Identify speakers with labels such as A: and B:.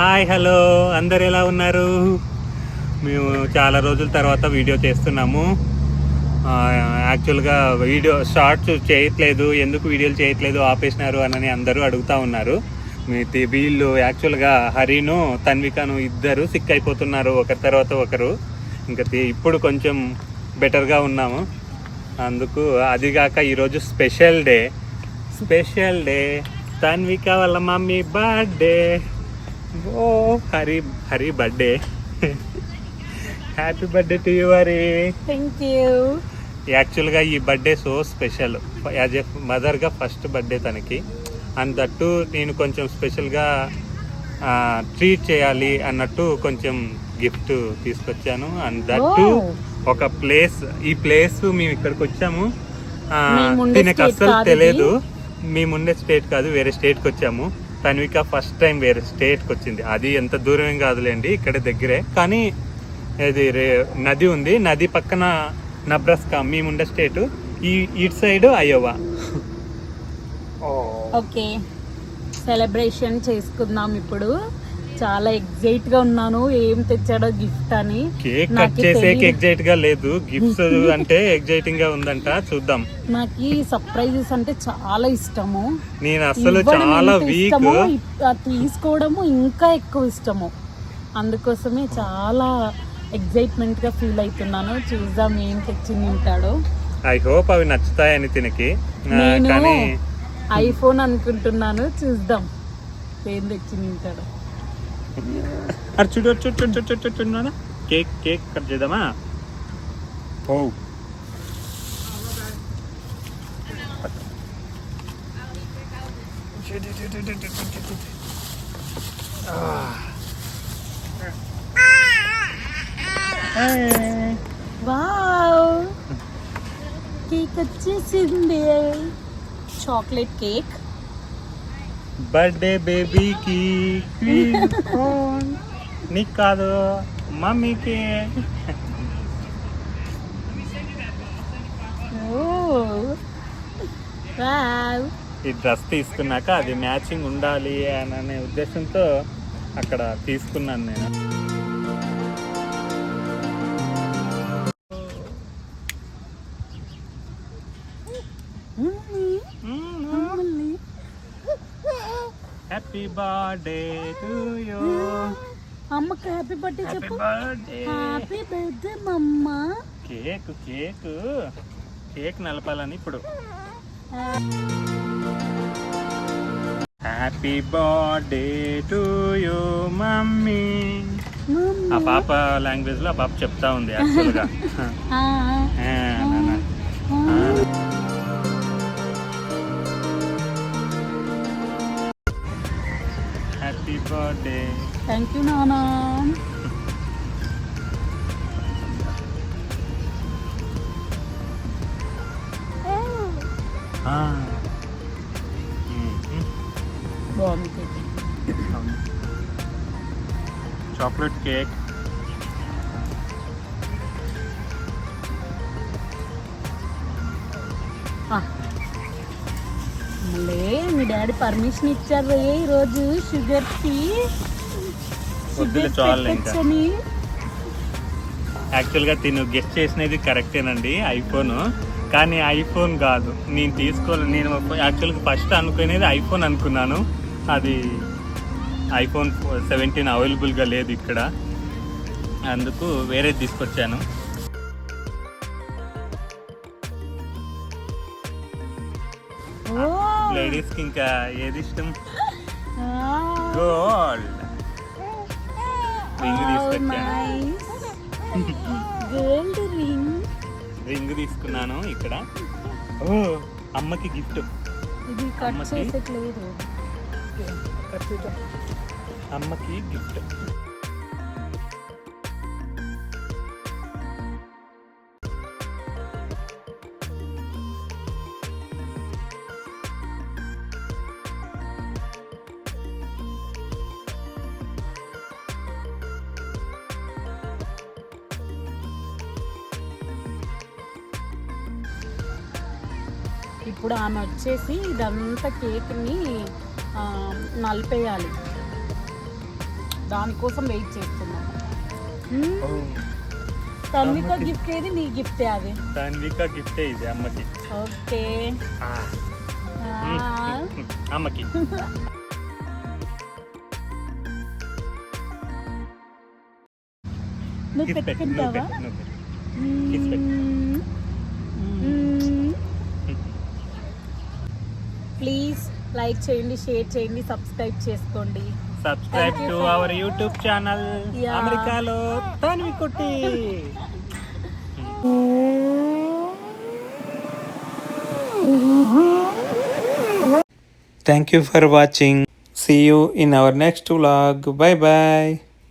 A: Hi hello అందరు ఎలా ఉన్నారు? మేము చాలా రోజుల తర్వాత వీడియో చేస్తున్నాము. యాక్చువల్గా వీడియో షార్ట్స్ చేయట్లేదు, ఎందుకు వీడియోలు చేయట్లేదు ఆపేసినారు అని అందరూ అడుగుతూ ఉన్నారు. వీళ్ళు యాక్చువల్గా హరిను తన్వికను ఇద్దరు సిక్ అయిపోతున్నారు ఒకరి తర్వాత ఒకరు. ఇంకా ఇప్పుడు కొంచెం బెటర్గా ఉన్నాము. అందుకు అదిగాక ఈరోజు స్పెషల్ డే తన్విక వాళ్ళ mummy birthday. Oh Hari birthday. Happy birthday to you Hari.
B: Thank you.
A: యాక్చువల్గా ఈ birthday so special. As a మదర్గా ఫస్ట్ బర్త్డే తనకి. అండ్ దట్టు నేను కొంచెం స్పెషల్గా ట్రీట్ చేయాలి అన్నట్టు కొంచెం గిఫ్ట్ తీసుకొచ్చాను. అండ్ దట్టు ఒక ఈ ప్లేస్ మేము ఇక్కడికి వచ్చాము. దీనికి అస్సలు తెలియదు. మేముండే స్టేట్ కాదు, వేరే స్టేట్కి వచ్చాము. తన్విక ఫస్ట్ టైం వేరే స్టేట్కి వచ్చింది. అది ఎంత దూరం ఏం కాదులేండి, ఇక్కడ దగ్గరే. కానీ ఇది నది ఉంది, నది పక్కన నబ్రాస్కా మేముండే స్టేట్, ఇటు సైడ్ అయోవా.
B: ఓకే, సెలబ్రేషన్ చేసుకుందాం ఇప్పుడు. చాలా ఎగ్జైట్ గా ఉన్నాను, ఏం తెచ్చాడో గిఫ్ట్ అని.
A: కేక్ కట్ చేసేకి ఎగ్జైట్ గా లేదు, గిఫ్ట్స్ అంటే ఎగ్జైటింగ్ గా ఉందంట. చూద్దాం.
B: నాకు సర్ప్రైజెస్ అంటే చాలా ఇష్టము.
A: నేను అసలు చాలా వీక్,
B: తీసుకోవడము ఇంకా ఎక్కువ ఇష్టము. అందుకోసమే చాలా ఎగ్జైట్మెంట్ గా ఫీల్ అవుతున్నాను. చూద్దాం ఏం తెచ్చింది ఉంటాడో.
A: ఐ హోప్ అవి నచ్చుతాయని తినకి.
B: నేను ఐఫోన్ అనుకుంటున్నాను, చూద్దాం ఏం తెచ్చింది ఉంటాడో.
A: చూడు కేక్ కట్ చేద్దామా? ఓ
B: వావ్, కేక్ వచ్చేసింది. Chocolate cake.
A: బర్త్డే బేబీకి. నీకు కాదు, మమ్మీకి. ఈ డ్రెస్ తీసుకున్నాక అది మ్యాచింగ్ ఉండాలి అనే ఉద్దేశంతో అక్కడ తీసుకున్నాను నేను. Happy birthday to you.
B: అమ్మకి హ్యాపీ బర్త్డే చెప్పు. హ్యాపీ బర్త్డే మమ్మ.
A: కేక్ నలపాలని ఇప్పుడు. Happy birthday to you mummy. ఆ పాప లాంగ్వేజ్ లో ఆ పాప చెప్తా ఉంది యాక్చువల్గా. Happy birthday.
B: థ్యాంక్ యూ నానా. బాగుంది కేక్.
A: Chocolate cake.
B: మళ్ళీ మీ డాడీ పర్మిషన్ ఇచ్చారు ఈరోజు షుగర్ కి.
A: యాక్చువల్గా తిను గెస్ట్ చేసినది కరెక్టేనండి, ఐఫోన్. కానీ ఐఫోన్ కాదు నేను తీసుకోలేదు. నేను యాక్చువల్గా ఫస్ట్ అనుకునేది ఐఫోన్ అనుకున్నాను. అది ఐఫోన్ 17 అవైలబుల్గా లేదు ఇక్కడ, అందుకు వేరేది తీసుకొచ్చాను. లేడీస్కి ఇంకా ఏది ఇష్టం? గోల్డ్ రింగ్ తీసుకొచ్చాను.
B: గోల్డ్
A: రింగ్ తీసుకున్నాను ఇక్కడ. ఓ అమ్మకి గిఫ్ట్.
B: ఇది కట్ చేసేట్లేదు.
A: అమ్మకి గిఫ్ట్.
B: ఇప్పుడు ఆమె వచ్చేసి ఇదంతా కేక్ని నలిపేయాలి. దానికోసం వెయిట్ చేస్తున్నాను. తన్విక గిఫ్ట్ ఏది? నీ గిఫ్ట్ అది.
A: తన్విక గిఫ్ట్ ఇది అమ్మకి.
B: ఓకే
A: అమ్మకి.
B: నువ్వు పెట్టుకుంటావా? ప్లీజ్ లైక్ చేయండి, షేర్ చేయండి, సబ్స్క్రైబ్ చేసుకోండి.
A: Subscribe to our YouTube channel అమెరికాలో తన్వి కుట్టి. Thank you for watching. See you in our next vlog. Bye bye.